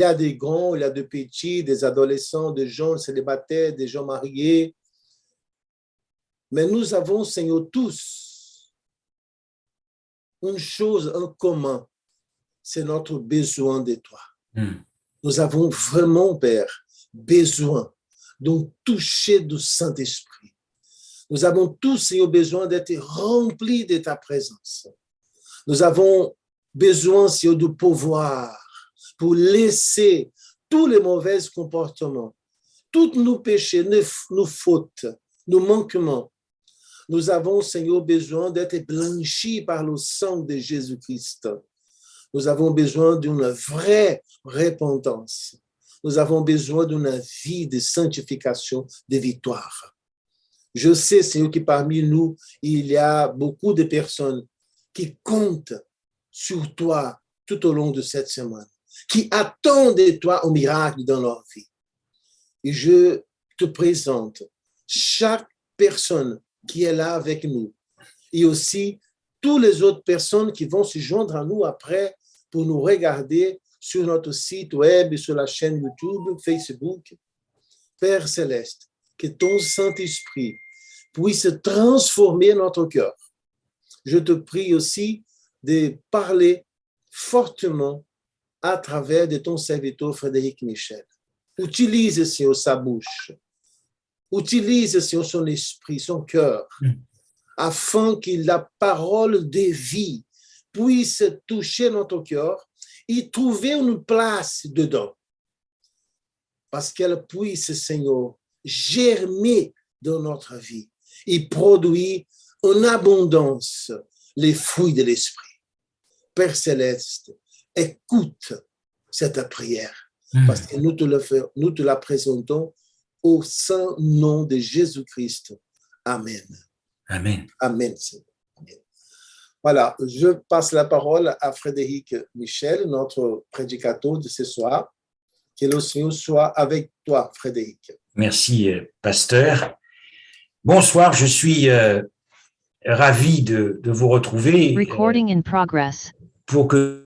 Il y a des grands, il y a des petits, des adolescents, des gens célibataires, des gens mariés. Mais nous avons, Seigneur, tous une chose en commun, c'est notre besoin de toi. Nous avons vraiment, Père, besoin d'un toucher du Saint-Esprit. Nous avons tous, Seigneur, besoin d'être remplis de ta présence. Nous avons besoin, Seigneur, de pouvoir pour laisser tous les mauvais comportements, tous nos péchés, nos fautes, nos manquements. Nous avons, Seigneur, besoin d'être blanchis par le sang de Jésus-Christ. Nous avons besoin d'une vraie repentance. Nous avons besoin d'une vie de sanctification, de victoire. Je sais, Seigneur, que parmi nous, il y a beaucoup de personnes qui comptent sur toi tout au long de cette semaine, qui attendent de toi un miracle dans leur vie. Et je te présente chaque personne qui est là avec nous et aussi toutes les autres personnes qui vont se joindre à nous après pour nous regarder sur notre site web, sur la chaîne YouTube, Facebook. Père Céleste, que ton Saint-Esprit puisse transformer notre cœur. Je te prie aussi de parler fortement à travers de ton serviteur Frédéric Michel. Utilise, Seigneur, sa bouche. Utilise, Seigneur, son esprit, son cœur, afin que la parole de vie puisse toucher notre cœur et trouver une place dedans. Parce qu'elle puisse, Seigneur, germer dans notre vie et produire en abondance les fruits de l'esprit. Père Céleste, écoute cette prière, parce que nous te la présentons au saint nom de Jésus-Christ. Amen. Amen. Amen. Amen. Voilà, je passe la parole à Frédéric Michel, notre prédicateur de ce soir. Que le Seigneur soit avec toi, Frédéric. Merci, pasteur. Bonsoir, je suis ravi de vous retrouver pour que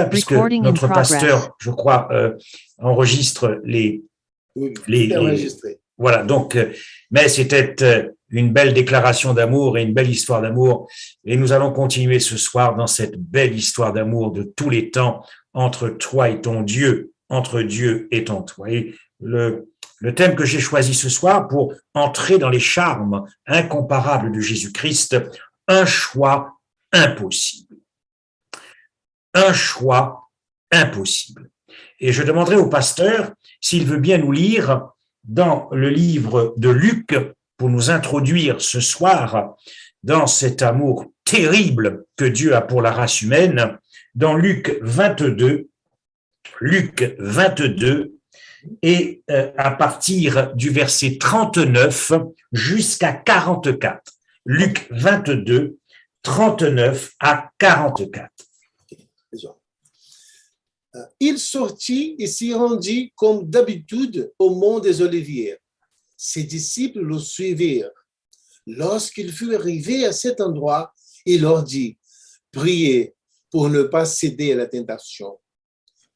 puisque notre pasteur, je crois, enregistre les voilà, donc, mais c'était une belle déclaration d'amour et une belle histoire d'amour. Et nous allons continuer ce soir dans cette belle histoire d'amour de tous les temps entre toi et ton Dieu, entre Dieu et ton toi. Et le thème que j'ai choisi ce soir pour entrer dans les charmes incomparables de Jésus-Christ, un choix impossible. Un choix impossible. Et je demanderai au pasteur s'il veut bien nous lire dans le livre de Luc pour nous introduire ce soir dans cet amour terrible que Dieu a pour la race humaine, dans Luc 22 et à partir du verset 39 jusqu'à 44. Luc 22, 39 à 44. Il sortit et s'y rendit comme d'habitude au mont des Oliviers. Ses disciples le suivirent. Lorsqu'il fut arrivé à cet endroit, il leur dit, « Priez pour ne pas céder à la tentation. »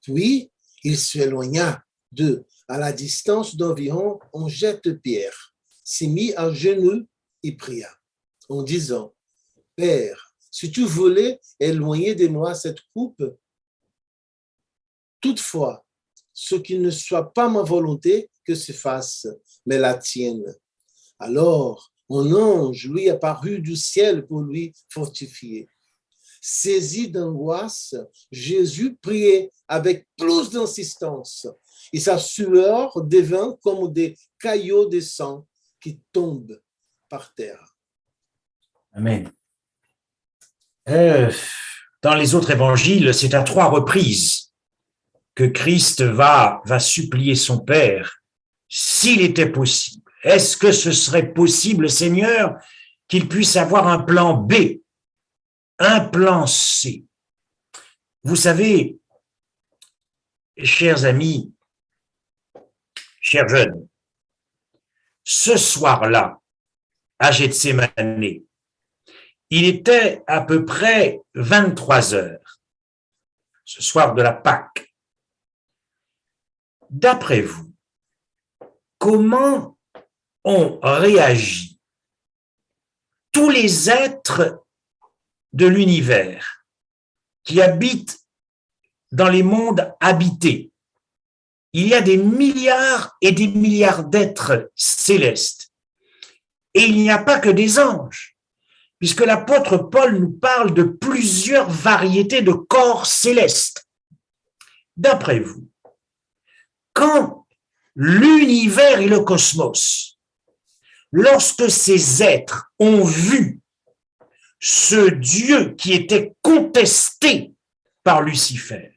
Puis, il s'éloigna d'eux à la distance d'environ un jet de pierre, s'est mis à genoux et pria, en disant, « Père, si tu voulais éloigner de moi cette coupe, toutefois, ce qui ne soit pas ma volonté que se fasse, mais la tienne. » Alors, un ange lui apparut du ciel pour lui fortifier. Saisi d'angoisse, Jésus priait avec plus d'insistance et sa sueur devint comme des caillots de sang qui tombent par terre. Amen. dans les autres évangiles, c'est à 3 reprises que Christ va supplier son Père s'il était possible. Est-ce que ce serait possible, Seigneur, qu'il puisse avoir un plan B, un plan C? Vous savez, chers amis, chers jeunes, ce soir-là, à Gethsémane, il était à peu près 23 heures, ce soir de la Pâque. D'après vous, comment ont réagi tous les êtres de l'univers qui habitent dans les mondes habités? Il y a des milliards et des milliards d'êtres célestes. Et il n'y a pas que des anges, puisque l'apôtre Paul nous parle de plusieurs variétés de corps célestes. D'après vous, quand l'univers et le cosmos, lorsque ces êtres ont vu ce Dieu qui était contesté par Lucifer,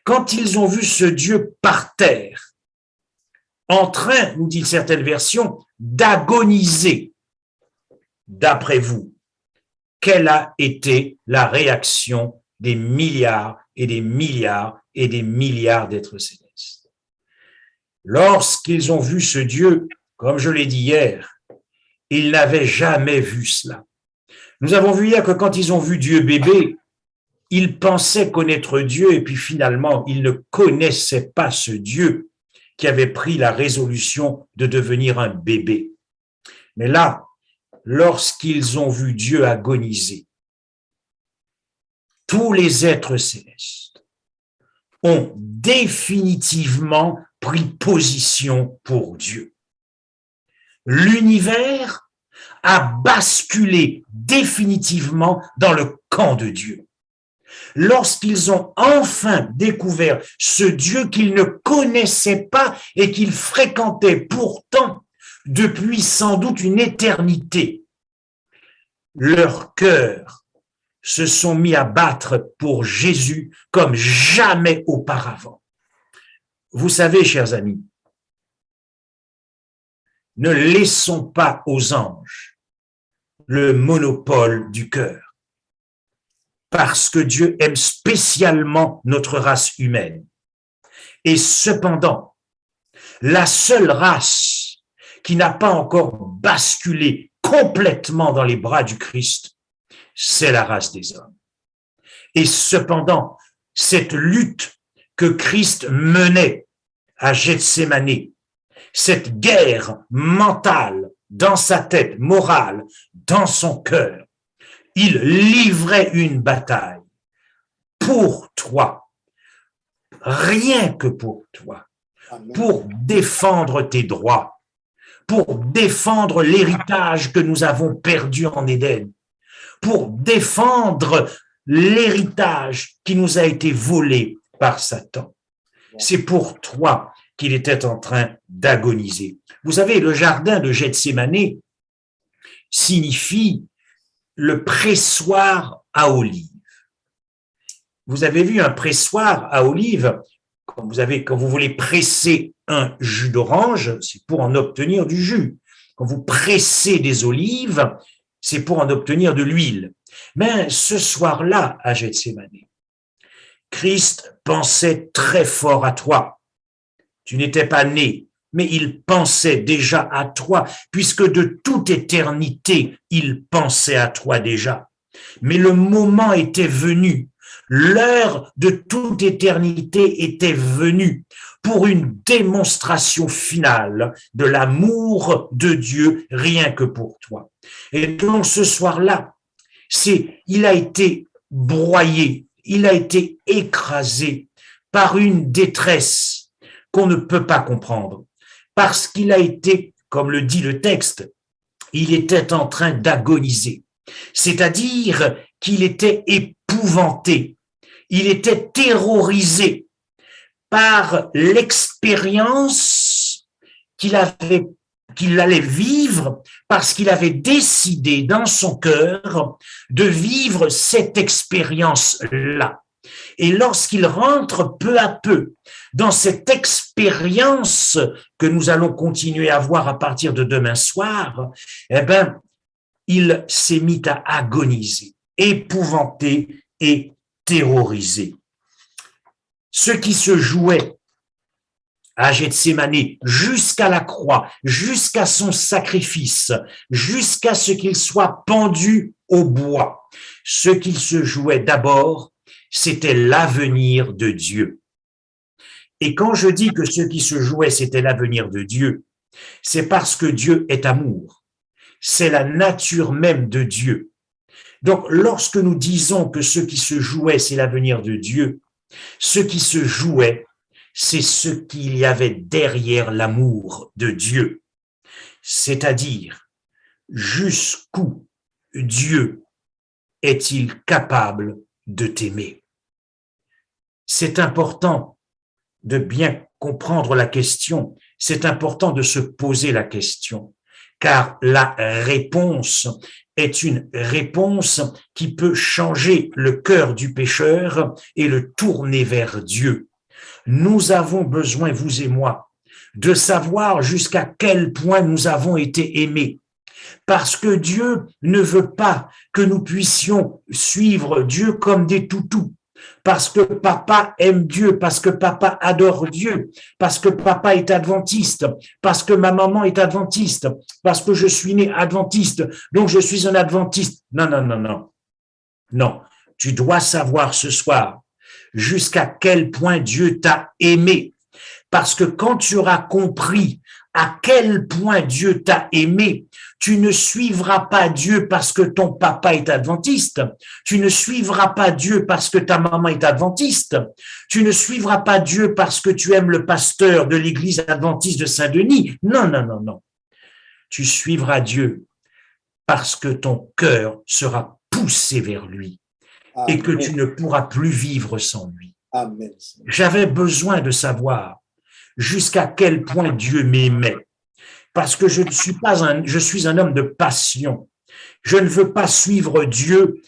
quand ils ont vu ce Dieu par terre, en train, nous dit certaines versions, d'agoniser, d'après vous, quelle a été la réaction des milliards et des milliards et des milliards d'êtres célestes? Lorsqu'ils ont vu ce Dieu, comme je l'ai dit hier, ils n'avaient jamais vu cela. Nous avons vu hier que quand ils ont vu Dieu bébé, ils pensaient connaître Dieu et puis finalement, ils ne connaissaient pas ce Dieu qui avait pris la résolution de devenir un bébé. Mais là, lorsqu'ils ont vu Dieu agoniser, tous les êtres célestes ont définitivement pris position pour Dieu. L'univers a basculé définitivement dans le camp de Dieu. Lorsqu'ils ont enfin découvert ce Dieu qu'ils ne connaissaient pas et qu'ils fréquentaient pourtant depuis sans doute une éternité, leurs cœurs se sont mis à battre pour Jésus comme jamais auparavant. Vous savez, chers amis, ne laissons pas aux anges le monopole du cœur, parce que Dieu aime spécialement notre race humaine. Et cependant, la seule race qui n'a pas encore basculé complètement dans les bras du Christ, c'est la race des hommes. Et cependant, cette lutte que Christ menait à Gethsémane, cette guerre mentale dans sa tête, morale, dans son cœur, il livrait une bataille pour toi, rien que pour toi, pour défendre tes droits, pour défendre l'héritage que nous avons perdu en Éden, pour défendre l'héritage qui nous a été volé par Satan. C'est pour toi qu'il était en train d'agoniser. Vous savez, le jardin de Gethsémane signifie le pressoir à olives. Vous avez vu un pressoir à olives, quand vous voulez presser un jus d'orange, c'est pour en obtenir du jus. Quand vous pressez des olives, c'est pour en obtenir de l'huile. Mais ce soir-là, à Gethsémane, Christ pensait très fort à toi. Tu n'étais pas né, mais il pensait déjà à toi, puisque de toute éternité, il pensait à toi déjà. Mais le moment était venu, l'heure de toute éternité était venue pour une démonstration finale de l'amour de Dieu rien que pour toi. Et donc ce soir-là, il a été broyé, il a été écrasé par une détresse qu'on ne peut pas comprendre. Parce qu'il a été, comme le dit le texte, il était en train d'agoniser. C'est-à-dire qu'il était épouvanté, il était terrorisé par l'expérience qu'il avait qu'il allait vivre parce qu'il avait décidé dans son cœur de vivre cette expérience-là. Et lorsqu'il rentre peu à peu dans cette expérience que nous allons continuer à voir à partir de demain soir, eh ben, il s'est mis à agoniser, épouvanté et terrorisé. Ce qui se jouait à Gethsémani jusqu'à la croix, jusqu'à son sacrifice, jusqu'à ce qu'il soit pendu au bois, ce qu'il se jouait d'abord, c'était l'avenir de Dieu. Et quand je dis que ce qui se jouait, c'était l'avenir de Dieu, c'est parce que Dieu est amour. C'est la nature même de Dieu. Donc, lorsque nous disons que ce qui se jouait, c'est l'avenir de Dieu, ce qui se jouait, c'est ce qu'il y avait derrière l'amour de Dieu. C'est-à-dire, jusqu'où Dieu est-il capable de t'aimer? C'est important de bien comprendre la question, c'est important de se poser la question, car la réponse est une réponse qui peut changer le cœur du pécheur et le tourner vers Dieu. Nous avons besoin, vous et moi, de savoir jusqu'à quel point nous avons été aimés, parce que Dieu ne veut pas que nous puissions suivre Dieu comme des toutous. Parce que papa aime Dieu, parce que papa adore Dieu, parce que papa est adventiste, parce que ma maman est adventiste, parce que je suis né adventiste, donc je suis un adventiste. Non, non, non, non. Non, tu dois savoir ce soir jusqu'à quel point Dieu t'a aimé. Parce que quand tu auras compris à quel point Dieu t'a aimé, tu ne suivras pas Dieu parce que ton papa est adventiste, tu ne suivras pas Dieu parce que ta maman est adventiste, tu ne suivras pas Dieu parce que tu aimes le pasteur de l'église adventiste de Saint-Denis. Non, non, non, non. Tu suivras Dieu parce que ton cœur sera poussé vers lui. Amen. Et que tu ne pourras plus vivre sans lui. Amen. J'avais besoin de savoir jusqu'à quel point Dieu m'aimait. Parce que je suis un homme de passion. Je ne veux pas suivre Dieu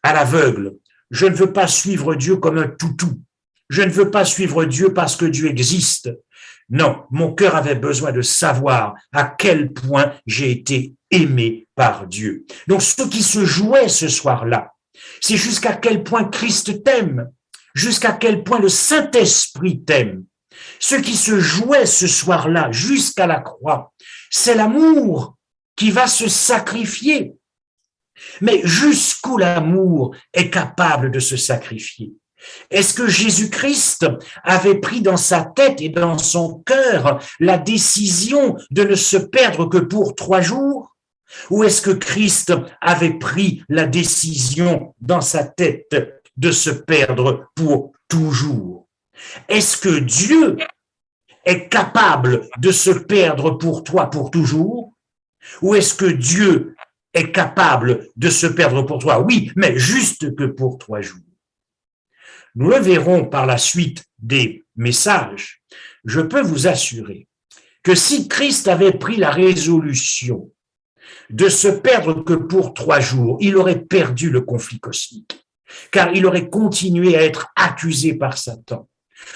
à l'aveugle. Je ne veux pas suivre Dieu comme un toutou. Je ne veux pas suivre Dieu parce que Dieu existe. Non, mon cœur avait besoin de savoir à quel point j'ai été aimé par Dieu. Donc, ce qui se jouait ce soir-là, c'est jusqu'à quel point Christ t'aime, jusqu'à quel point le Saint-Esprit t'aime. Ce qui se jouait ce soir-là jusqu'à la croix, c'est l'amour qui va se sacrifier. Mais jusqu'où l'amour est capable de se sacrifier? Est-ce que Jésus-Christ avait pris dans sa tête et dans son cœur la décision de ne se perdre que pour 3 jours? Ou est-ce que Christ avait pris la décision dans sa tête de se perdre pour toujours? Est-ce que Dieu est capable de se perdre pour toi pour toujours? Ou est-ce que Dieu est capable de se perdre pour toi? Oui, mais juste que pour 3 jours. Nous le verrons par la suite des messages. Je peux vous assurer que si Christ avait pris la résolution de se perdre que pour 3 jours, il aurait perdu le conflit cosmique, car il aurait continué à être accusé par Satan,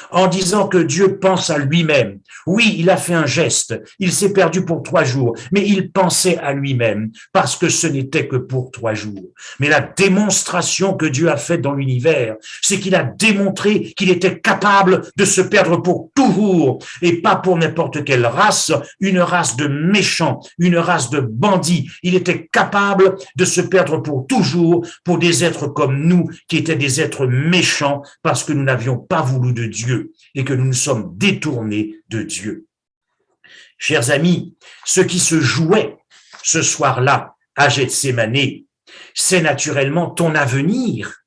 en disant que Dieu pense à lui-même. Oui, il a fait un geste, il s'est perdu pour 3 jours, mais il pensait à lui-même, parce que ce n'était que pour 3 jours. Mais la démonstration que Dieu a faite dans l'univers, c'est qu'il a démontré qu'il était capable de se perdre pour toujours, et pas pour n'importe quelle race, une race de méchants, une race de bandits. Il était capable de se perdre pour toujours, pour des êtres comme nous, qui étaient des êtres méchants, parce que nous n'avions pas voulu de Dieu et que nous nous sommes détournés de Dieu. Chers amis, ce qui se jouait ce soir-là à Gethsémani, c'est naturellement ton avenir.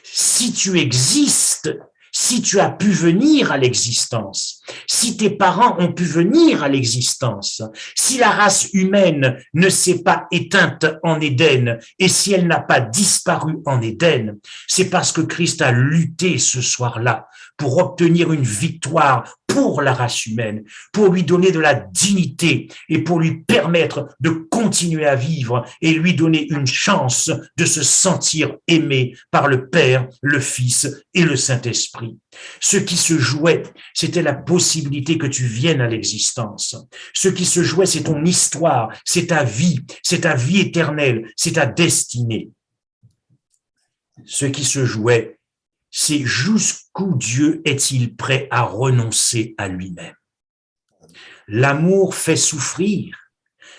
Si tu existes, si tu as pu venir à l'existence, si tes parents ont pu venir à l'existence, si la race humaine ne s'est pas éteinte en Éden et si elle n'a pas disparu en Éden, c'est parce que Christ a lutté ce soir-là pour obtenir une victoire pour la race humaine, pour lui donner de la dignité et pour lui permettre de continuer à vivre et lui donner une chance de se sentir aimé par le Père, le Fils et le Saint-Esprit. Ce qui se jouait, c'était la possibilité que tu viennes à l'existence. Ce qui se jouait, c'est ton histoire, c'est ta vie éternelle, c'est ta destinée. Ce qui se jouait, c'est jusqu'où Dieu est-il prêt à renoncer à lui-même. L'amour fait souffrir.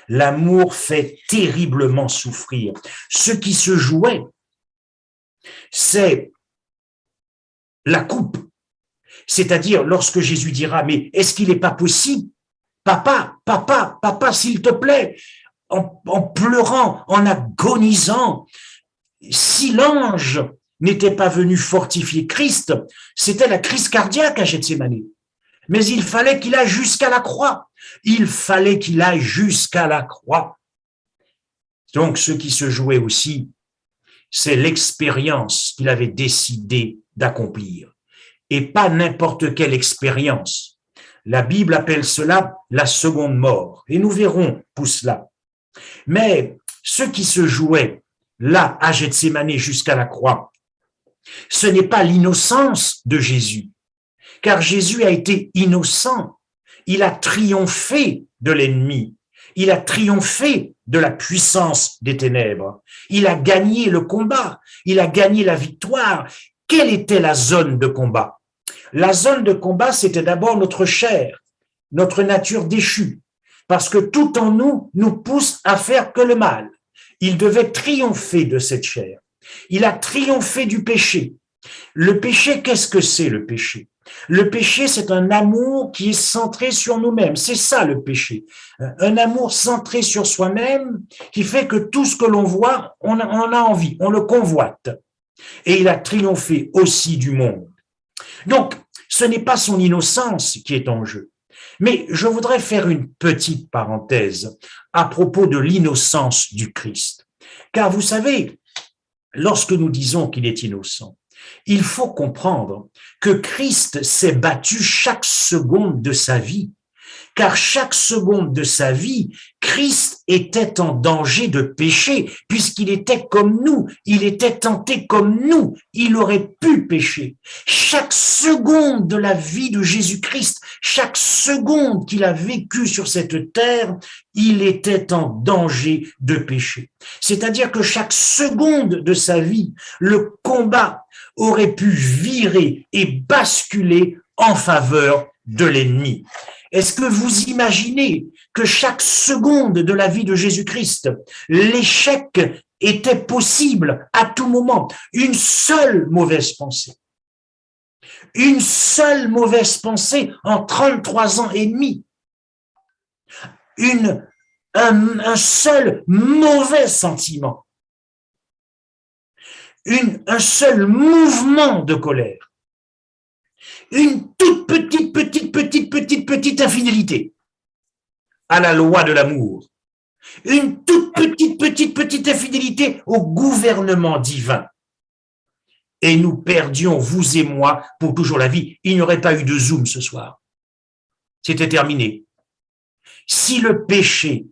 L'amour fait terriblement souffrir. Ce qui se jouait, c'est la coupe. C'est-à-dire, lorsque Jésus dira, mais est-ce qu'il n'est pas possible, papa, s'il te plaît, en pleurant, en agonisant, si l'ange n'était pas venu fortifier Christ, c'était la crise cardiaque à Gethsémani. Mais il fallait qu'il aille jusqu'à la croix. Il fallait qu'il aille jusqu'à la croix. Donc, ce qui se jouait aussi, c'est l'expérience qu'il avait décidé d'accomplir. Et pas n'importe quelle expérience. La Bible appelle cela la seconde mort. Et nous verrons pour cela. Mais ce qui se jouait là, à Gethsémani, jusqu'à la croix, ce n'est pas l'innocence de Jésus, car Jésus a été innocent. Il a triomphé de l'ennemi. Il a triomphé de la puissance des ténèbres. Il a gagné le combat. Il a gagné la victoire. Quelle était la zone de combat? La zone de combat, c'était d'abord notre chair, notre nature déchue, parce que tout en nous pousse à faire que le mal. Il devait triompher de cette chair. Il a triomphé du péché. Le péché, qu'est-ce que c'est le péché? Le péché, c'est un amour qui est centré sur nous-mêmes. C'est ça le péché. Un amour centré sur soi-même qui fait que tout ce que l'on voit, on a envie, on le convoite. Et il a triomphé aussi du monde. Donc, ce n'est pas son innocence qui est en jeu. Mais je voudrais faire une petite parenthèse à propos de l'innocence du Christ. Car vous savez, lorsque nous disons qu'il est innocent, il faut comprendre que Christ s'est battu chaque seconde de sa vie, car chaque seconde de sa vie, Christ était en danger de péché, puisqu'il était comme nous, il était tenté comme nous, il aurait pu pécher. Chaque seconde de la vie de Jésus-Christ, chaque seconde qu'il a vécu sur cette terre, il était en danger de péché. C'est-à-dire que chaque seconde de sa vie, le combat aurait pu virer et basculer en faveur de l'ennemi. Est-ce que vous imaginez que chaque seconde de la vie de Jésus-Christ, l'échec était possible à tout moment? Une seule mauvaise pensée en 33 ans et demi, un seul mauvais sentiment, un seul mouvement de colère, une toute petite infidélité à la loi de l'amour, une toute petite infidélité au gouvernement divin. Et nous perdions, vous et moi, pour toujours la vie. Il n'y aurait pas eu de Zoom ce soir. C'était terminé. Si le péché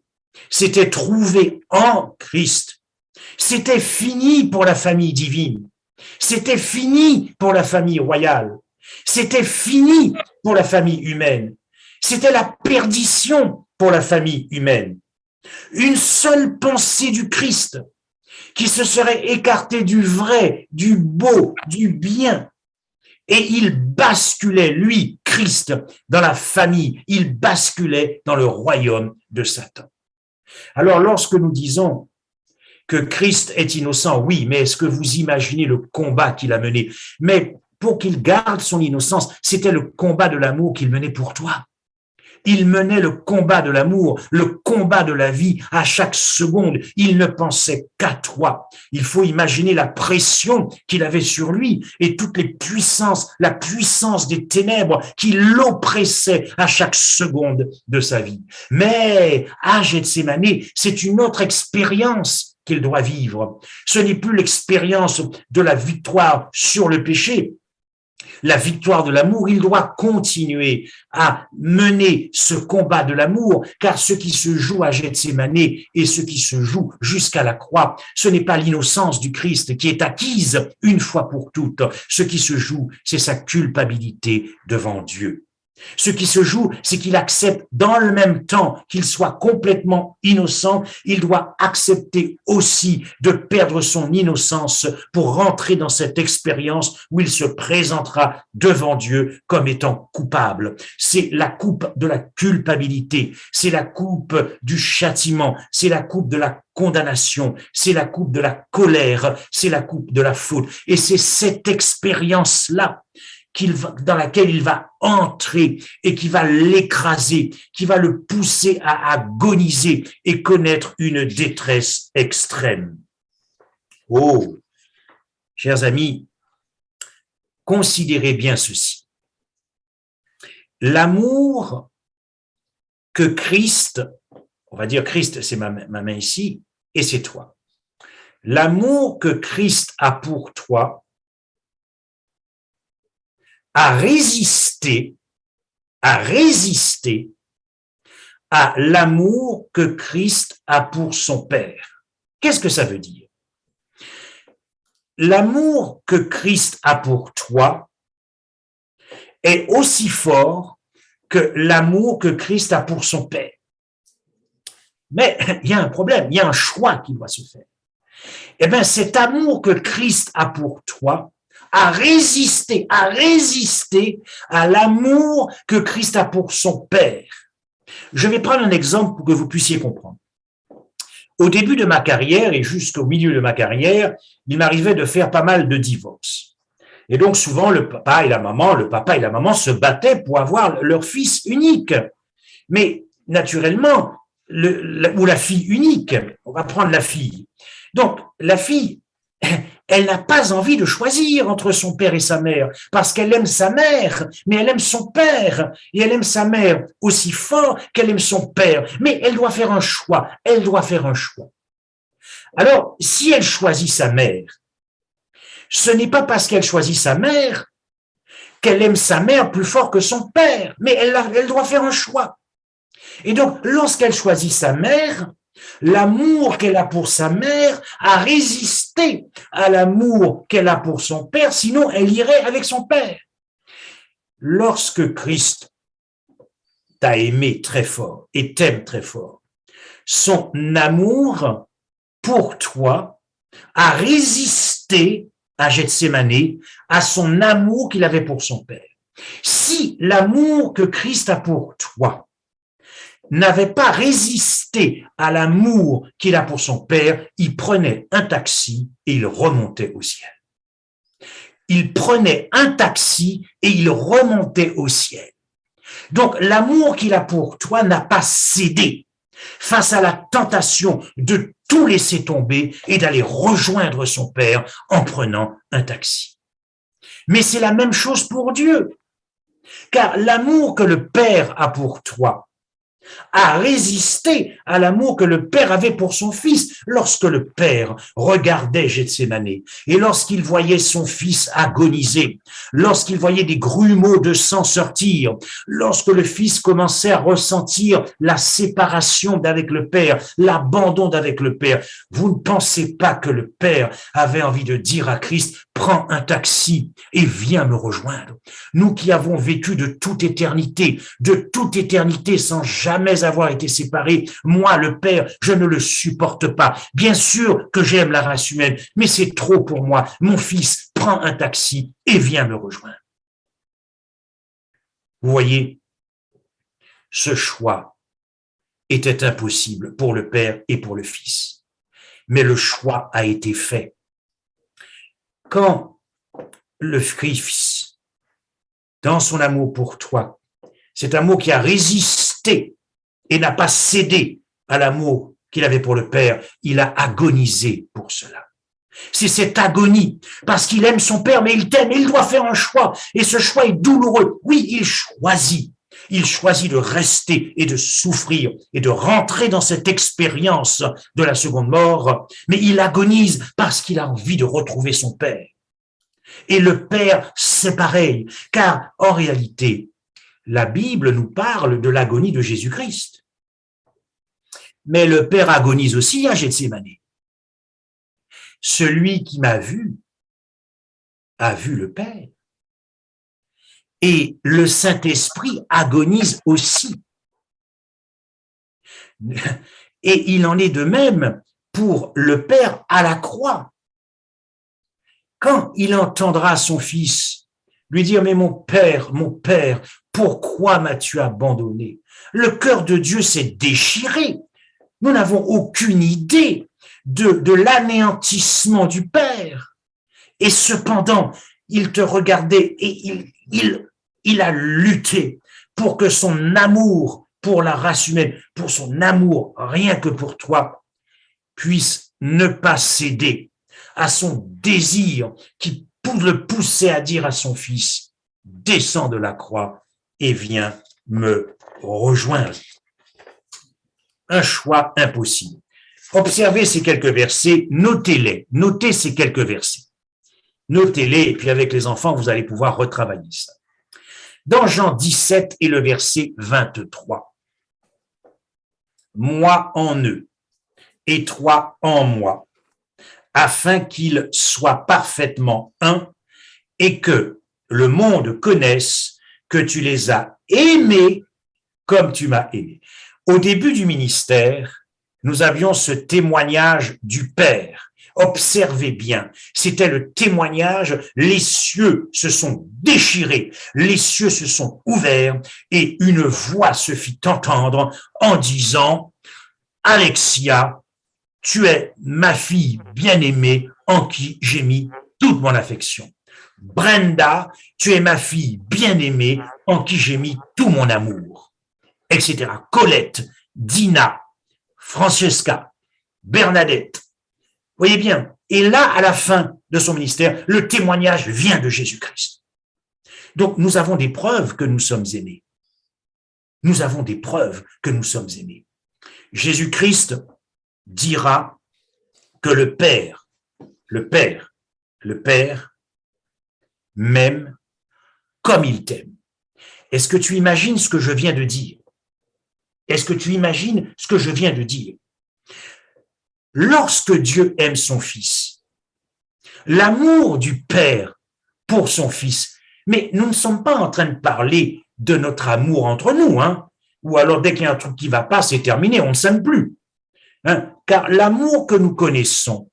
s'était trouvé en Christ, c'était fini pour la famille divine. C'était fini pour la famille royale. C'était fini pour la famille humaine. C'était la perdition pour la famille humaine. Une seule pensée du Christ qui se serait écartée du vrai, du beau, du bien. Et il basculait, lui, Christ, dans la famille. Il basculait dans le royaume de Satan. Alors, lorsque nous disons que Christ est innocent, oui, mais est-ce que vous imaginez le combat qu'il a mené? Mais pour qu'il garde son innocence, c'était le combat de l'amour qu'il menait pour toi. Il menait le combat de l'amour, le combat de la vie à chaque seconde. Il ne pensait qu'à toi. Il faut imaginer la pression qu'il avait sur lui et toutes les puissances, la puissance des ténèbres qui l'oppressaient à chaque seconde de sa vie. Mais à Gethsémani, c'est une autre expérience qu'il doit vivre. Ce n'est plus l'expérience de la victoire sur le péché, la victoire de l'amour, il doit continuer à mener ce combat de l'amour, car ce qui se joue à Gethsémane et ce qui se joue jusqu'à la croix, ce n'est pas l'innocence du Christ qui est acquise une fois pour toutes. Ce qui se joue, c'est sa culpabilité devant Dieu. Ce qui se joue, c'est qu'il accepte dans le même temps qu'il soit complètement innocent, il doit accepter aussi de perdre son innocence pour rentrer dans cette expérience où il se présentera devant Dieu comme étant coupable. C'est la coupe de la culpabilité, c'est la coupe du châtiment, c'est la coupe de la condamnation, c'est la coupe de la colère, c'est la coupe de la faute. Et c'est cette expérience-là dans laquelle il va entrer et qui va l'écraser, qui va le pousser à agoniser et connaître une détresse extrême. Oh, chers amis, considérez bien ceci. L'amour que Christ, on va dire Christ, c'est ma main ici, et c'est toi. L'amour que Christ a pour toi à résister à l'amour que Christ a pour son Père. Qu'est-ce que ça veut dire? L'amour que Christ a pour toi est aussi fort que l'amour que Christ a pour son Père. Mais il y a un problème, il y a un choix qui doit se faire. Eh bien, cet amour que Christ a pour toi à résister à l'amour que Christ a pour son Père. Je vais prendre un exemple pour que vous puissiez comprendre. Au début de ma carrière et jusqu'au milieu de ma carrière, il m'arrivait de faire pas mal de divorces. Et donc souvent le papa et la maman se battaient pour avoir leur fils unique. Mais naturellement, ou la fille unique, on va prendre la fille. Donc la fille, elle n'a pas envie de choisir entre son père et sa mère, parce qu'elle aime sa mère, mais elle aime son père, et elle aime sa mère aussi fort qu'elle aime son père. Mais elle doit faire un choix, Alors, si elle choisit sa mère, ce n'est pas parce qu'elle choisit sa mère qu'elle aime sa mère plus fort que son père, mais elle doit faire un choix. Et donc, lorsqu'elle choisit sa mère, l'amour qu'elle a pour sa mère a résisté à l'amour qu'elle a pour son père, sinon elle irait avec son père. Lorsque Christ t'a aimé très fort et t'aime très fort, son amour pour toi a résisté à Gethsémane, à son amour qu'il avait pour son père. Si l'amour que Christ a pour toi n'avait pas résisté à l'amour qu'il a pour son père, il prenait un taxi et il remontait au ciel. Il prenait un taxi et il remontait au ciel. Donc, l'amour qu'il a pour toi n'a pas cédé face à la tentation de tout laisser tomber et d'aller rejoindre son père en prenant un taxi. Mais c'est la même chose pour Dieu, car l'amour que le Père a pour toi a résisté à l'amour que le Père avait pour son Fils lorsque le Père regardait Gethsémane et lorsqu'il voyait son Fils agoniser, lorsqu'il voyait des grumeaux de sang sortir, lorsque le Fils commençait à ressentir la séparation d'avec le Père, l'abandon d'avec le Père. Vous ne pensez pas que le Père avait envie de dire à Christ, prends un taxi et viens me rejoindre. Nous qui avons vécu de toute éternité sans jamais avoir été séparés, moi, le Père, je ne le supporte pas. Bien sûr que j'aime la race humaine, mais c'est trop pour moi. Mon fils, prends un taxi et viens me rejoindre. Vous voyez, ce choix était impossible pour le Père et pour le Fils. Mais le choix a été fait. Quand le Fils, dans son amour pour toi, cet amour qui a résisté et n'a pas cédé à l'amour qu'il avait pour le Père, il a agonisé pour cela. C'est cette agonie, parce qu'il aime son Père, mais il t'aime, et il doit faire un choix, et ce choix est douloureux. Oui, il choisit de rester et de souffrir et de rentrer dans cette expérience de la seconde mort, mais il agonise parce qu'il a envie de retrouver son Père. Et le Père, c'est pareil, car en réalité, la Bible nous parle de l'agonie de Jésus-Christ. Mais le Père agonise aussi à Gethsémane. Celui qui m'a vu a vu le Père. Et le Saint-Esprit agonise aussi. Et il en est de même pour le Père à la croix. Quand il entendra son Fils lui dire « Mais mon Père, pourquoi m'as-tu abandonné ?» Le cœur de Dieu s'est déchiré. Nous n'avons aucune idée de l'anéantissement du Père. Et cependant, il te regardait et il a lutté pour que son amour pour la race humaine, pour son amour rien que pour toi, puisse ne pas céder à son désir qui le poussait à dire à son Fils, descends de la croix et viens me rejoindre. Un choix impossible. Observez ces quelques versets, notez-les, notez ces quelques versets. Notez-les et puis avec les enfants, vous allez pouvoir retravailler ça. Dans Jean 17 et le verset 23. Moi en eux et toi en moi, afin qu'ils soient parfaitement un et que le monde connaisse que tu les as aimés comme tu m'as aimé. Au début du ministère, nous avions ce témoignage du Père. Observez bien, c'était le témoignage, les cieux se sont déchirés, les cieux se sont ouverts et une voix se fit entendre en disant « Alexia, tu es ma fille bien-aimée en qui j'ai mis toute mon affection. Brenda, tu es ma fille bien-aimée en qui j'ai mis tout mon amour. » Etc. Colette, Dina, Francesca, Bernadette. Voyez bien, et là, à la fin de son ministère, le témoignage vient de Jésus-Christ. Donc, nous avons des preuves que nous sommes aimés. Nous avons des preuves que nous sommes aimés. Jésus-Christ dira que le Père m'aime comme il t'aime. Est-ce que tu imagines ce que je viens de dire? Est-ce que tu imagines ce que je viens de dire? Lorsque Dieu aime son Fils, l'amour du Père pour son Fils, mais nous ne sommes pas en train de parler de notre amour entre nous, hein, ou alors dès qu'il y a un truc qui ne va pas, c'est terminé, on ne s'aime plus. Hein, car l'amour que nous connaissons,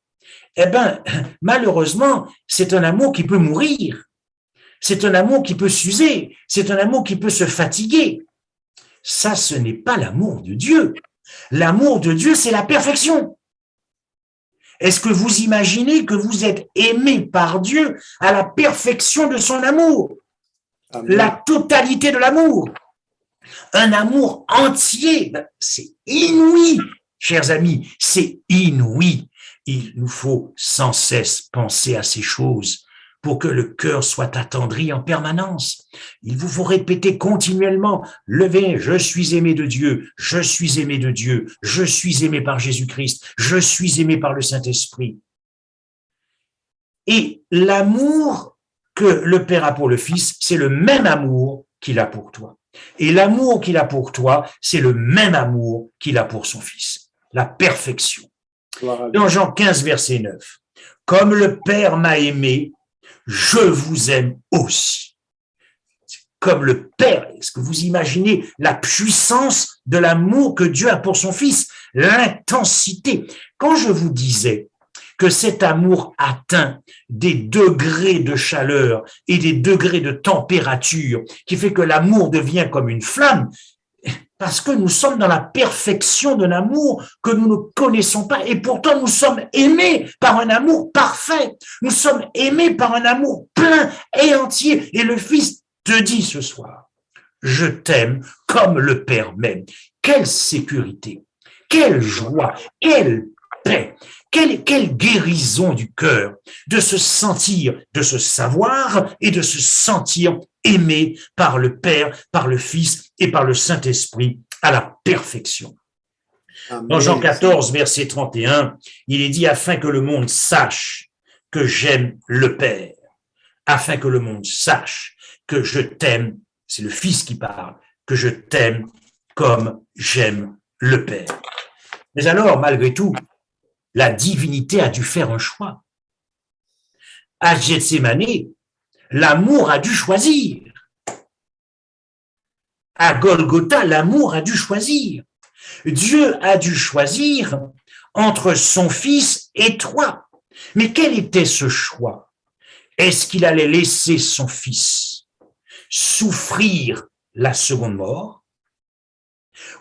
eh ben, malheureusement, c'est un amour qui peut mourir. C'est un amour qui peut s'user. C'est un amour qui peut se fatiguer. Ça, ce n'est pas l'amour de Dieu. L'amour de Dieu, c'est la perfection. Est-ce que vous imaginez que vous êtes aimé par Dieu à la perfection de son amour? Amen. La totalité de l'amour. Un amour entier. C'est inouï, chers amis, c'est inouï. Il nous faut sans cesse penser à ces choses pour que le cœur soit attendri en permanence. Il vous faut répéter continuellement, levez, je suis aimé de Dieu, je suis aimé de Dieu, je suis aimé par Jésus-Christ, je suis aimé par le Saint-Esprit. Et l'amour que le Père a pour le Fils, c'est le même amour qu'il a pour toi. Et l'amour qu'il a pour toi, c'est le même amour qu'il a pour son Fils. La perfection. Dans Jean 15, verset 9, « Comme le Père m'a aimé, je vous aime aussi. » Comme le Père, est-ce que vous imaginez la puissance de l'amour que Dieu a pour son Fils, l'intensité? Quand je vous disais que cet amour atteint des degrés de chaleur et des degrés de température, qui fait que l'amour devient comme une flamme, parce que nous sommes dans la perfection d'un amour que nous ne connaissons pas, et pourtant nous sommes aimés par un amour parfait. Nous sommes aimés par un amour plein et entier. Et le Fils te dit ce soir, je t'aime comme le Père m'aime. Quelle sécurité, quelle joie, quelle paix, quelle guérison du cœur de se sentir, de se savoir et de se sentir aimé par le Père, par le Fils et par le Saint-Esprit à la perfection. Amen. Dans Jean 14, verset 31, il est dit « Afin que le monde sache que j'aime le Père, afin que le monde sache que je t'aime, c'est le Fils qui parle, que je t'aime comme j'aime le Père. Mais alors, malgré tout, la divinité a dû faire un choix. À Gethsémani, l'amour a dû choisir. À Golgotha, l'amour a dû choisir. Dieu a dû choisir entre son Fils et toi. Mais quel était ce choix? Est-ce qu'il allait laisser son Fils souffrir la seconde mort?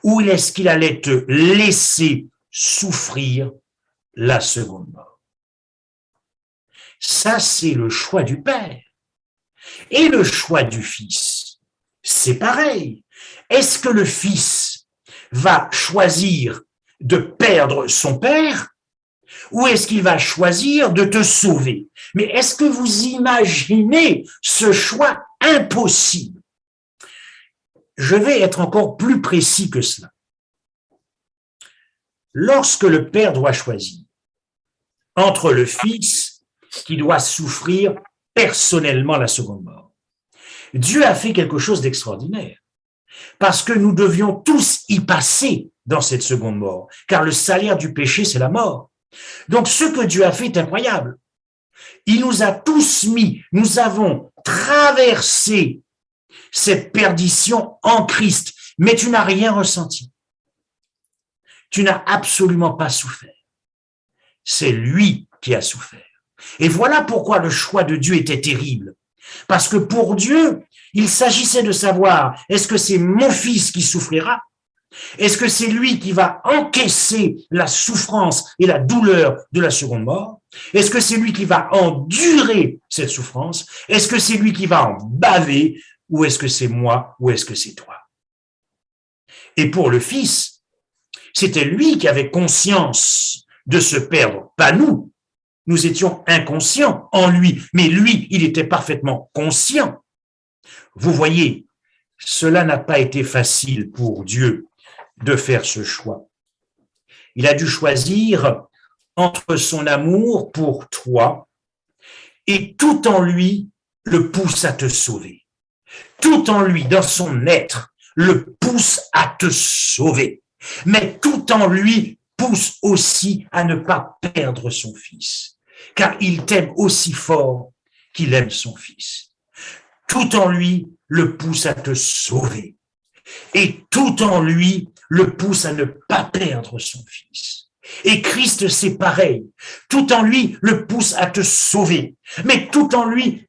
Ou est-ce qu'il allait te laisser souffrir la seconde mort? Ça, c'est le choix du Père. Et le choix du Fils, c'est pareil. Est-ce que le Fils va choisir de perdre son Père ou est-ce qu'il va choisir de te sauver? Mais est-ce que vous imaginez ce choix impossible? Je vais être encore plus précis que cela. Lorsque le Père doit choisir entre le Fils qui doit souffrir personnellement la seconde mort, Dieu a fait quelque chose d'extraordinaire parce que nous devions tous y passer dans cette seconde mort, car le salaire du péché, c'est la mort. Donc, ce que Dieu a fait est incroyable. Il nous a tous mis, nous avons traversé cette perdition en Christ, mais tu n'as rien ressenti. Tu n'as absolument pas souffert. C'est lui qui a souffert. Et voilà pourquoi le choix de Dieu était terrible. Parce que pour Dieu, il s'agissait de savoir, est-ce que c'est mon fils qui souffrira? Est-ce que c'est lui qui va encaisser la souffrance et la douleur de la seconde mort? Est-ce que c'est lui qui va endurer cette souffrance? Est-ce que c'est lui qui va en baver? Ou est-ce que c'est moi? Ou est-ce que c'est toi? Et pour le Fils, c'était lui qui avait conscience de se perdre, pas nous. Nous étions inconscients en lui, mais lui, il était parfaitement conscient. Vous voyez, cela n'a pas été facile pour Dieu de faire ce choix. Il a dû choisir entre son amour pour toi et tout en lui le pousse à te sauver. Tout en lui, dans son être, le pousse à te sauver. Mais tout en lui pousse aussi à ne pas perdre son fils, car il t'aime aussi fort qu'il aime son fils. Tout en lui le pousse à te sauver. Et tout en lui le pousse à ne pas perdre son fils. Et Christ, c'est pareil. Tout en lui le pousse à te sauver. Mais tout en lui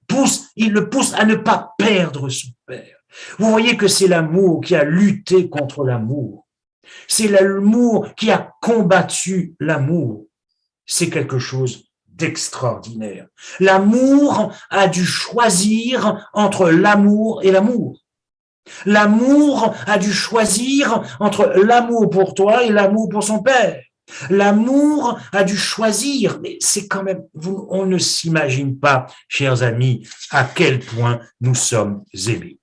il le pousse à ne pas perdre son Père. Vous voyez que c'est l'amour qui a lutté contre l'amour. C'est l'amour qui a combattu l'amour. C'est quelque chose d'extraordinaire. L'amour a dû choisir entre l'amour et l'amour. L'amour a dû choisir entre l'amour pour toi et l'amour pour son Père. L'amour a dû choisir, mais c'est quand même, on ne s'imagine pas, chers amis, à quel point nous sommes aimés.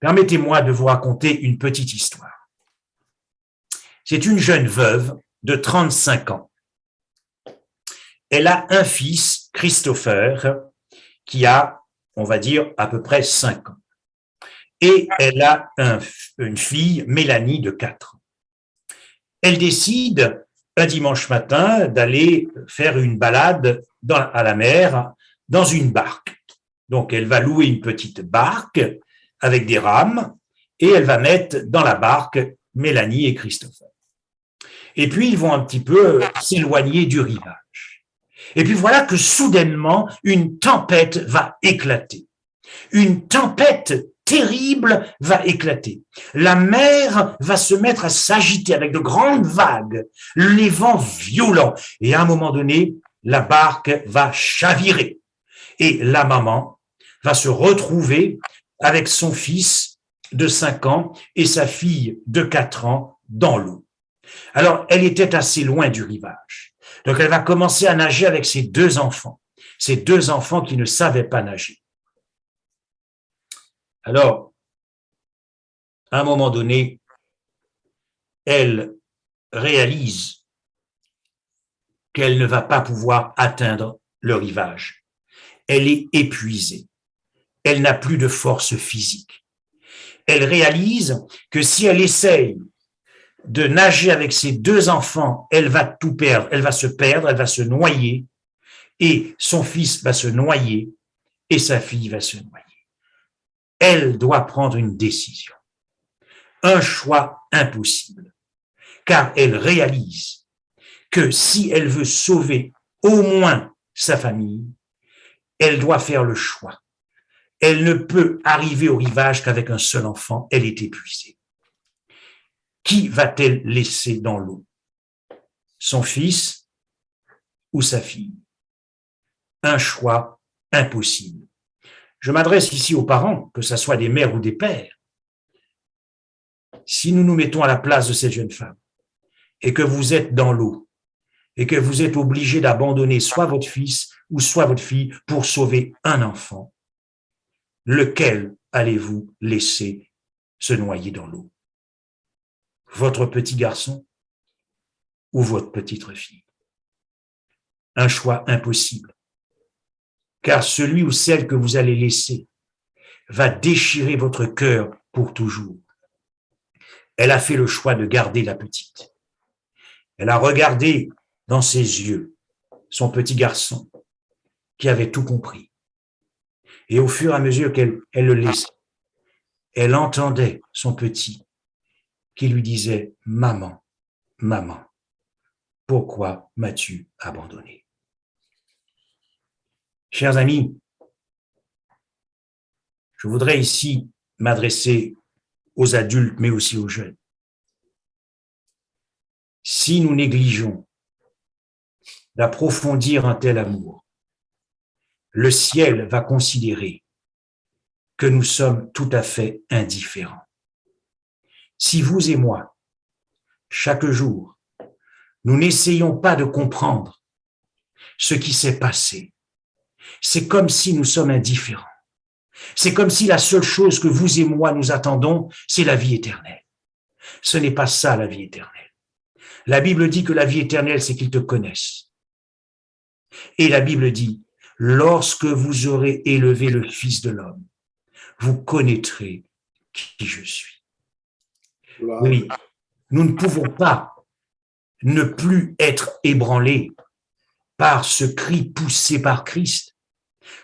Permettez-moi de vous raconter une petite histoire. C'est une jeune veuve de 35 ans. Elle a un fils, Christopher, qui a, on va dire, à peu près 5 ans. Et elle a une fille, Mélanie, de 4 ans. Elle décide, un dimanche matin, d'aller faire une balade à la mer dans une barque. Donc, elle va louer une petite barque avec des rames et elle va mettre dans la barque Mélanie et Christopher. Et puis, ils vont un petit peu s'éloigner du rivage. Et puis, voilà que soudainement, une tempête va éclater. Une tempête terrible va éclater. La mer va se mettre à s'agiter avec de grandes vagues, les vents violents. Et à un moment donné, la barque va chavirer. Et la maman va se retrouver avec son fils de 5 ans et sa fille de 4 ans dans l'eau. Alors, elle était assez loin du rivage. Donc, elle va commencer à nager avec ses 2 enfants. Ces 2 enfants qui ne savaient pas nager. Alors, à un moment donné, elle réalise qu'elle ne va pas pouvoir atteindre le rivage. Elle est épuisée. Elle n'a plus de force physique. Elle réalise que si elle essaye de nager avec ses 2 enfants, elle va tout perdre. Elle va se perdre, elle va se noyer, et son fils va se noyer, et sa fille va se noyer. Elle doit prendre une décision. Un choix impossible, car elle réalise que si elle veut sauver au moins sa famille, elle doit faire le choix. Elle ne peut arriver au rivage qu'avec un seul enfant, elle est épuisée. Qui va-t-elle laisser dans l'eau? Son fils ou sa fille? Un choix impossible. Je m'adresse ici aux parents, que ce soit des mères ou des pères. Si nous nous mettons à la place de cette jeune femme et que vous êtes dans l'eau et que vous êtes obligé d'abandonner soit votre fils ou soit votre fille pour sauver un enfant, lequel allez-vous laisser se noyer dans l'eau? Votre petit garçon ou votre petite fille? Un choix impossible, car celui ou celle que vous allez laisser va déchirer votre cœur pour toujours. Elle a fait le choix de garder la petite. Elle a regardé dans ses yeux son petit garçon qui avait tout compris. Et au fur et à mesure qu'elle le laissait, elle entendait son petit qui lui disait « Maman, maman, pourquoi m'as-tu abandonné ?» Chers amis, je voudrais ici m'adresser aux adultes, mais aussi aux jeunes. Si nous négligeons d'approfondir un tel amour, le ciel va considérer que nous sommes tout à fait indifférents. Si vous et moi, chaque jour, nous n'essayons pas de comprendre ce qui s'est passé, c'est comme si nous sommes indifférents. C'est comme si la seule chose que vous et moi nous attendons, c'est la vie éternelle. Ce n'est pas ça, la vie éternelle. La Bible dit que la vie éternelle, c'est qu'ils te connaissent. Et la Bible dit, lorsque vous aurez élevé le Fils de l'homme, vous connaîtrez qui je suis. Oui, nous ne pouvons pas ne plus être ébranlés par ce cri poussé par Christ,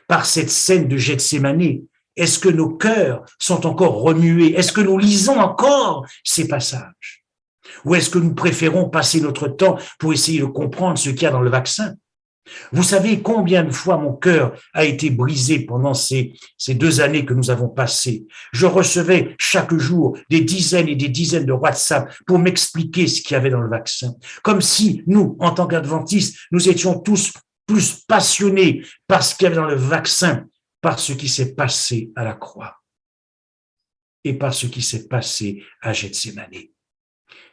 par cette scène de Gethsémanée. Est-ce que nos cœurs sont encore remués? Est-ce que nous lisons encore ces passages? Ou est-ce que nous préférons passer notre temps pour essayer de comprendre ce qu'il y a dans le vaccin? Vous savez combien de fois mon cœur a été brisé pendant ces 2 années que nous avons passées. Je recevais chaque jour des dizaines et des dizaines de WhatsApp pour m'expliquer ce qu'il y avait dans le vaccin. Comme si nous, en tant qu'adventistes, nous étions tous plus passionnés par ce qu'il y avait dans le vaccin, par ce qui s'est passé à la croix et par ce qui s'est passé à Gethsémanée.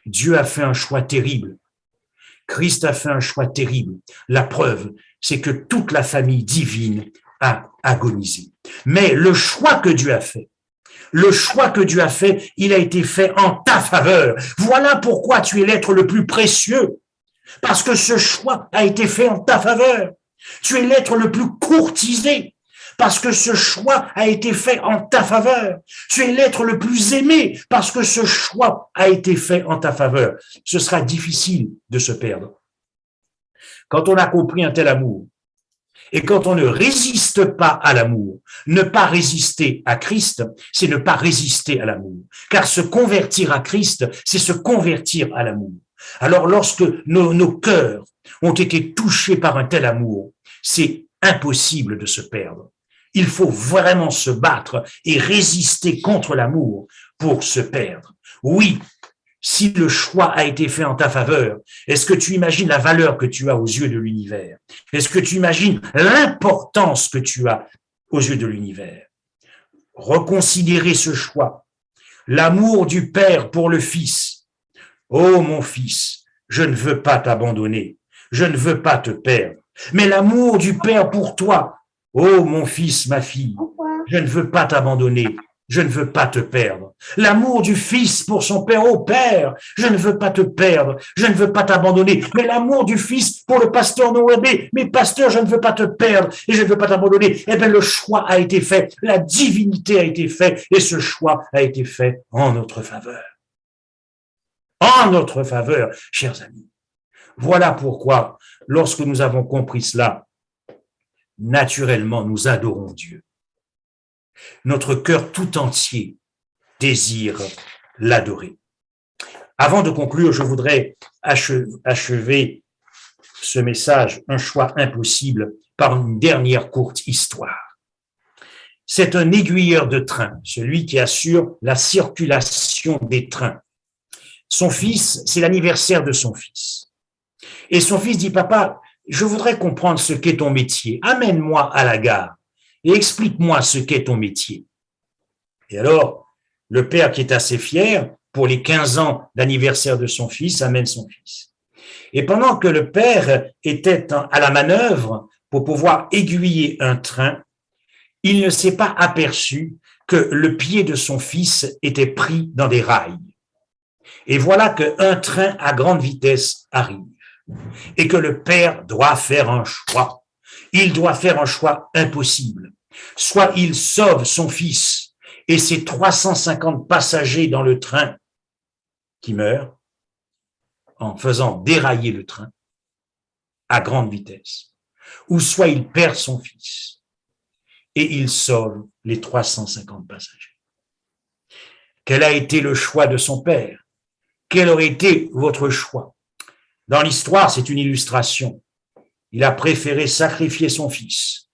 Dieu a fait un choix terrible. Christ a fait un choix terrible. La preuve, c'est que toute la famille divine a agonisé. Mais le choix que Dieu a fait, il a été fait en ta faveur. Voilà pourquoi tu es l'être le plus précieux. Parce que ce choix a été fait en ta faveur. Tu es l'être le plus courtisé. Parce que ce choix a été fait en ta faveur. Tu es l'être le plus aimé parce que ce choix a été fait en ta faveur. Ce sera difficile de se perdre. Quand on a compris un tel amour et quand on ne résiste pas à l'amour, ne pas résister à Christ, c'est ne pas résister à l'amour. Car se convertir à Christ, c'est se convertir à l'amour. Alors lorsque nos cœurs ont été touchés par un tel amour, c'est impossible de se perdre. Il faut vraiment se battre et résister contre l'amour pour se perdre. Oui, si le choix a été fait en ta faveur, est-ce que tu imagines la valeur que tu as aux yeux de l'univers? Est-ce que tu imagines l'importance que tu as aux yeux de l'univers? Reconsidérer ce choix, l'amour du Père pour le Fils. Oh mon Fils, je ne veux pas t'abandonner, je ne veux pas te perdre, mais l'amour du Père pour toi. Oh, mon fils, ma fille, je ne veux pas t'abandonner. je ne veux pas te perdre. L'amour du Fils pour son Père, ô Père, je ne veux pas te perdre, je ne veux pas t'abandonner. Mais l'amour du Fils pour le pasteur Noé, mais pasteur, je ne veux pas te perdre et je ne veux pas t'abandonner. Eh bien, le choix a été fait, la divinité a été faite et ce choix a été fait en notre faveur. En notre faveur, chers amis. Voilà pourquoi, lorsque nous avons compris cela, naturellement, nous adorons Dieu. Notre cœur tout entier désire l'adorer. Avant de conclure, je voudrais achever ce message, un choix impossible, par une dernière courte histoire. C'est un aiguilleur de train, celui qui assure la circulation des trains. Son fils, c'est l'anniversaire de son fils. Et son fils dit, papa, je voudrais comprendre ce qu'est ton métier. Amène-moi à la gare et explique-moi ce qu'est ton métier. Et alors, le père qui est assez fier, pour les 15 ans d'anniversaire de son fils, amène son fils. Et pendant que le père était à la manœuvre pour pouvoir aiguiller un train, il ne s'est pas aperçu que le pied de son fils était pris dans des rails. Et voilà qu'un train à grande vitesse arrive et que le père doit faire un choix. Il doit faire un choix impossible. Soit il sauve son fils et ses 350 passagers dans le train qui meurent en faisant dérailler le train à grande vitesse, ou soit il perd son fils et il sauve les 350 passagers. Quel a été le choix de son père? Quel aurait été votre choix? Dans l'histoire, c'est une illustration. Il a préféré sacrifier son fils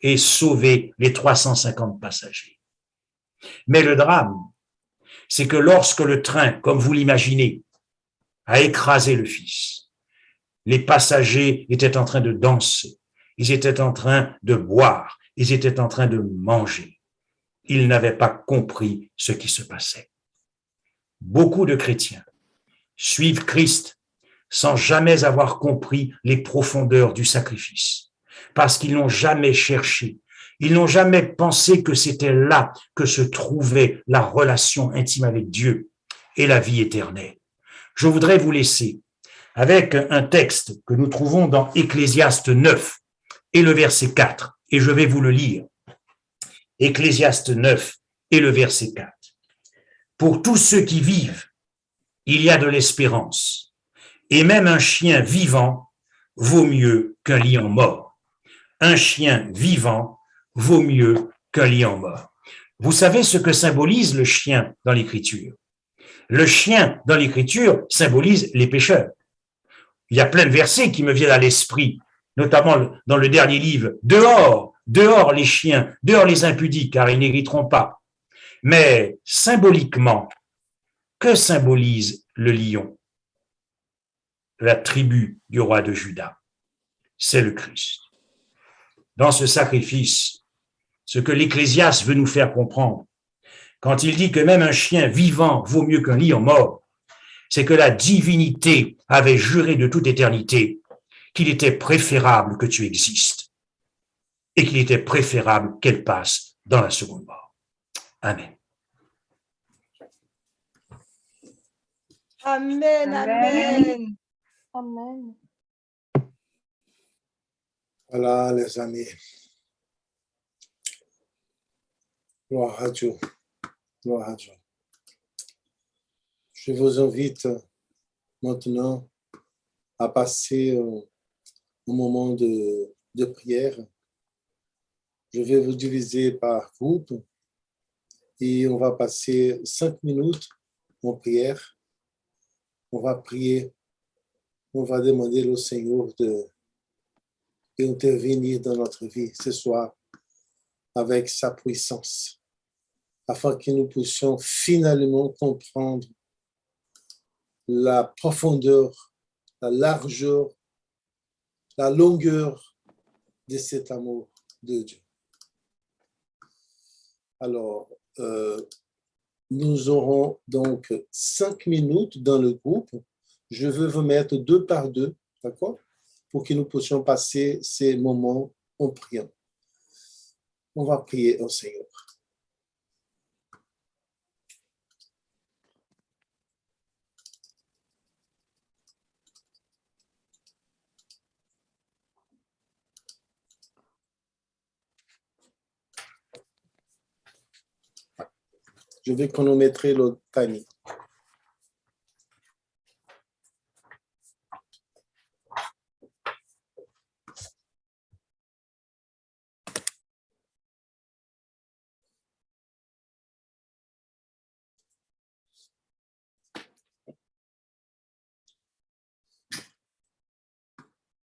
et sauver les 350 passagers. Mais le drame, c'est que lorsque le train, comme vous l'imaginez, a écrasé le fils, les passagers étaient en train de danser, ils étaient en train de boire, ils étaient en train de manger. Ils n'avaient pas compris ce qui se passait. Beaucoup de chrétiens suivent Christ sans jamais avoir compris les profondeurs du sacrifice, parce qu'ils n'ont jamais cherché, ils n'ont jamais pensé que c'était là que se trouvait la relation intime avec Dieu et la vie éternelle. Je voudrais vous laisser avec un texte que nous trouvons dans Ecclésiaste 9 et le verset 4, et je vais vous le lire. Ecclésiaste 9 et le verset 4. Pour tous ceux qui vivent, il y a de l'espérance, et même un chien vivant vaut mieux qu'un lion mort. Un chien vivant vaut mieux qu'un lion mort. Vous savez ce que symbolise le chien dans l'Écriture? Le chien dans l'Écriture symbolise les pécheurs. Il y a plein de versets qui me viennent à l'esprit, notamment dans le dernier livre. Dehors, dehors les chiens, dehors les impudiques, car ils n'hériteront pas. Mais symboliquement, que symbolise le lion? La tribu du roi de Juda. C'est le Christ. Dans ce sacrifice, ce que l'Ecclésiaste veut nous faire comprendre, quand il dit que même un chien vivant vaut mieux qu'un lion mort, c'est que la divinité avait juré de toute éternité qu'il était préférable que tu existes et qu'il était préférable qu'elle passe dans la seconde mort. Amen. Amen, amen. Amen. Voilà, les amis. Gloire à Dieu. Gloire à Dieu. Je vous invite maintenant à passer au moment de prière. Je vais vous diviser par groupe et on va passer 5 minutes en prière. On va prier. On va demander au Seigneur d'intervenir dans notre vie ce soir avec sa puissance, afin que nous puissions finalement comprendre la profondeur, la largeur, la longueur de cet amour de Dieu. Alors, nous aurons donc 5 minutes dans le groupe. Je veux vous mettre 2 par 2, d'accord? Pour que nous puissions passer ces moments en priant. On va prier au Seigneur. Je vais chronométrer le timing.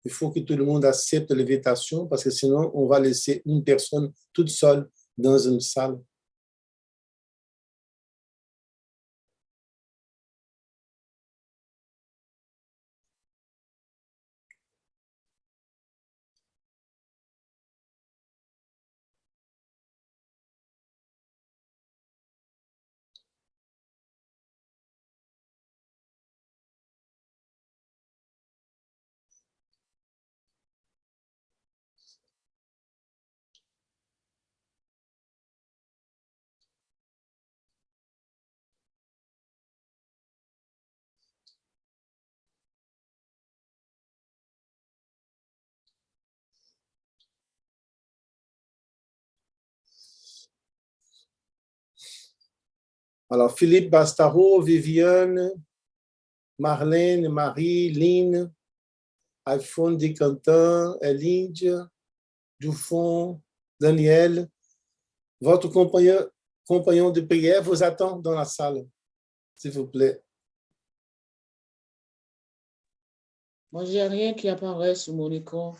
Il faut que tout le monde accepte l'invitation parce que sinon, on va laisser une personne toute seule dans une salle. Alors, Philippe Bastaro, Viviane, Marlène, Marie, Lynn, Alphonse Descantins, Elinge, Dufon, Daniel. Votre compagnon de prière vous attend dans la salle, s'il vous plaît. Moi, j'ai rien qui apparaît sur mon écran.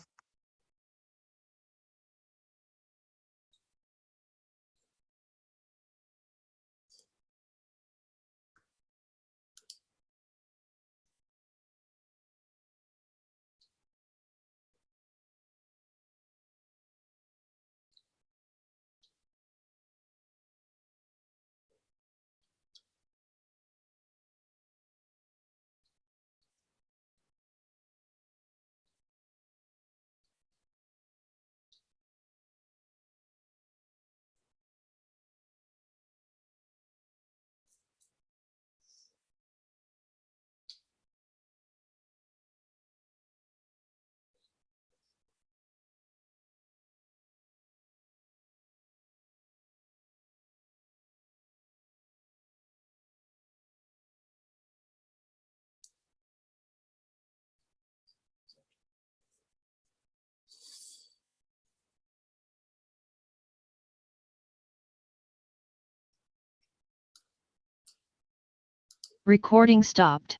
Recording stopped.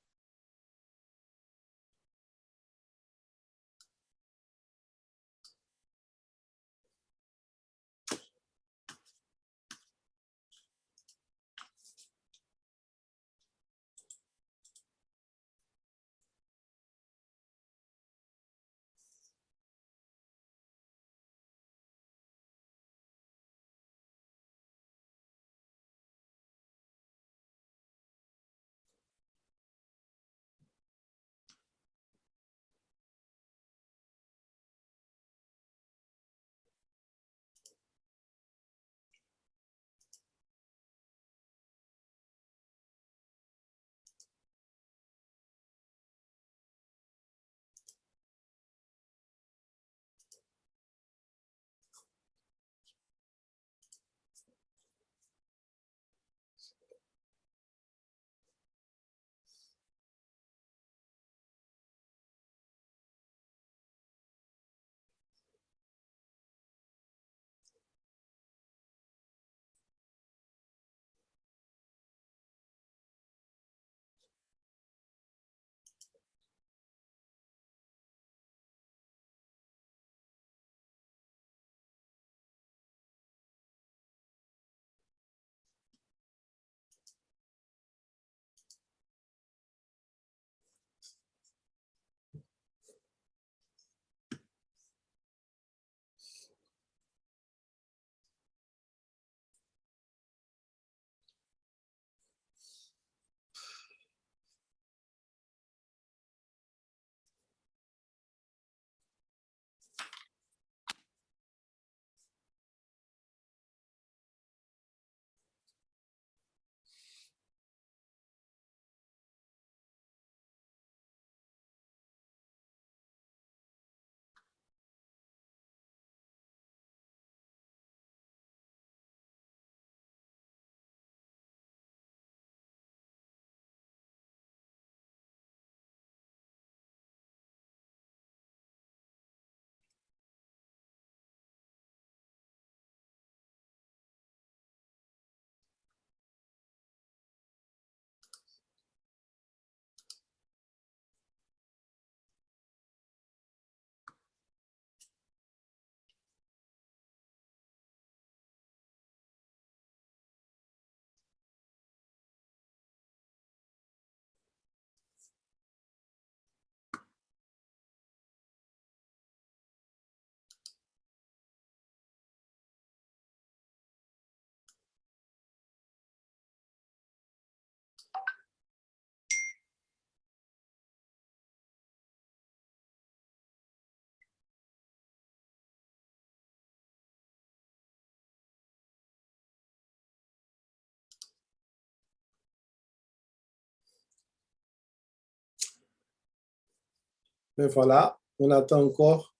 Mais voilà, on attend encore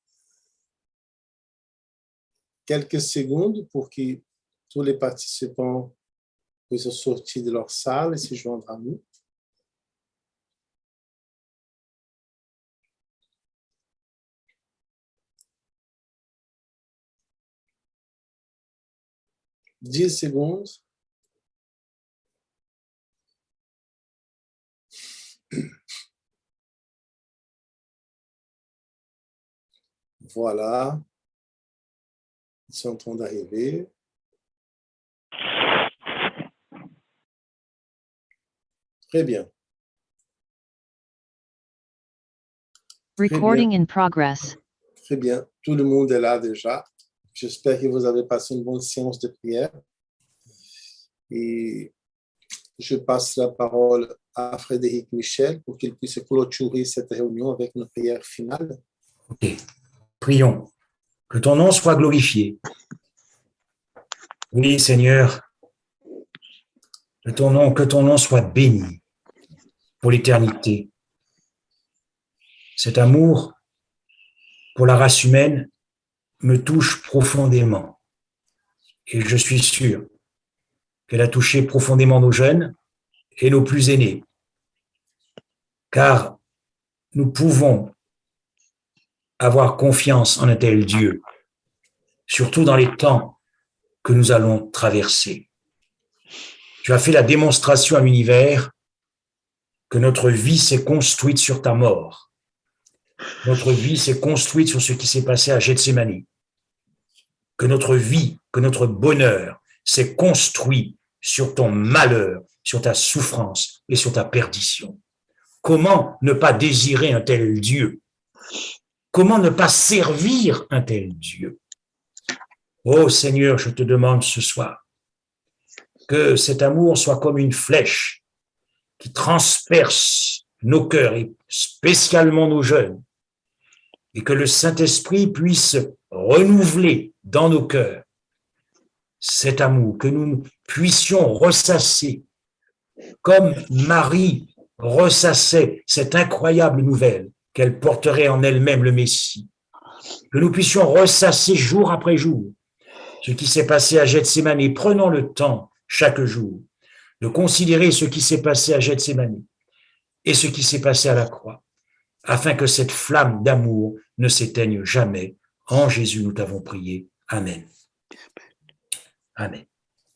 quelques secondes pour que tous les participants puissent sortir de leur salle et se joindre à nous. Dix secondes. Voilà. Ils sont en train d'arriver. Très bien. Recording in progress. Très bien. Tout le monde est là déjà. J'espère que vous avez passé une bonne séance de prière. Et je passe la parole à Frédéric Michel pour qu'il puisse clôturer cette réunion avec une prière finale. Ok. Prions. Que ton nom soit glorifié. Oui, Seigneur. Que ton nom soit béni pour l'éternité. Cet amour pour la race humaine me touche profondément. Et je suis sûr qu'elle a touché profondément nos jeunes et nos plus aînés. Car nous pouvons avoir confiance en un tel Dieu, surtout dans les temps que nous allons traverser. Tu as fait la démonstration à l'univers que notre vie s'est construite sur ta mort. Notre vie s'est construite sur ce qui s'est passé à Gethsémani. Que notre vie, que notre bonheur s'est construit sur ton malheur, sur ta souffrance et sur ta perdition. Comment ne pas désirer un tel Dieu? Comment ne pas servir un tel Dieu? Oh Seigneur, je te demande ce soir que cet amour soit comme une flèche qui transperce nos cœurs et spécialement nos jeunes, et que le Saint-Esprit puisse renouveler dans nos cœurs cet amour, que nous puissions ressasser, comme Marie ressassait cette incroyable nouvelle qu'elle porterait en elle-même le Messie, que nous puissions ressasser jour après jour ce qui s'est passé à Gethsémani. Prenons le temps chaque jour de considérer ce qui s'est passé à Gethsémani et ce qui s'est passé à la croix, afin que cette flamme d'amour ne s'éteigne jamais. En Jésus, nous t'avons prié. Amen. Amen.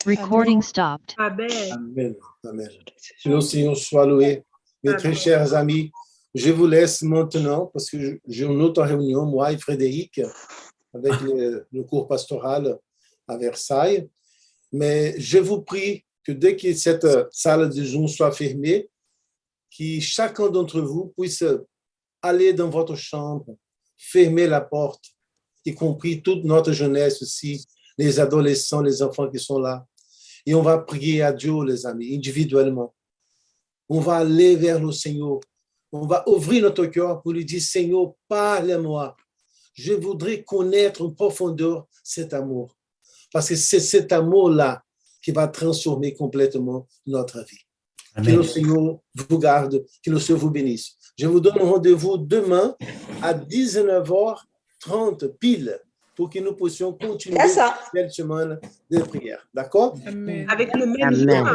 Recording stopped. Amen. Amen. Amen. Que le Seigneur soit loué. Mes très chers amis, je vous laisse maintenant parce que j'ai une autre réunion, moi et Frédéric, avec le cours pastoral à Versailles. Mais je vous prie que dès que cette salle de Zoom soit fermée, que chacun d'entre vous puisse aller dans votre chambre, fermer la porte, y compris toute notre jeunesse aussi, les adolescents, les enfants qui sont là. Et on va prier à Dieu, les amis, individuellement. On va aller vers le Seigneur. On va ouvrir notre cœur pour lui dire, Seigneur, parle-moi. Je voudrais connaître en profondeur cet amour. Parce que c'est cet amour-là qui va transformer complètement notre vie. Amen. Que le Seigneur vous garde, que le Seigneur vous bénisse. Je vous donne rendez-vous demain à 19h30 pile pour que nous puissions continuer cette semaine de prière. D'accord? Avec le même jour.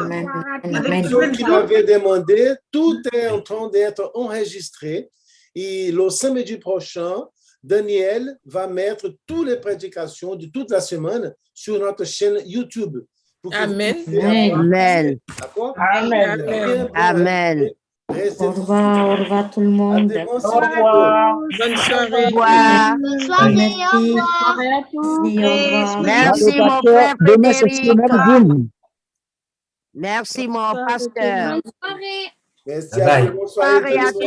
Pour ceux qui m'avaient demandé, tout est en train d'être enregistré. Et le samedi prochain, Daniel va mettre toutes les prédications de toute la semaine sur notre chaîne YouTube. Amen. Amen. D'accord? Amen. Amen. Restez Au revoir tout le monde. Bonne soirée. Bonne soirée. Au revoir. Bonne soirée, Merci. au revoir. Merci, au revoir. Merci, mon frère Frédéric. Merci, mon pasteur. Bonne soirée. Merci Bye à bye. vous. Bonne soirée. Soirée à tout le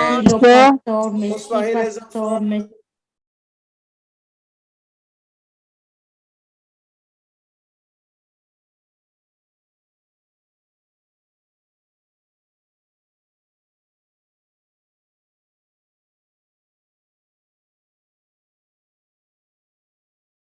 monde. tous. Bonne soirée, Bonne soirée, les enfants. Merci.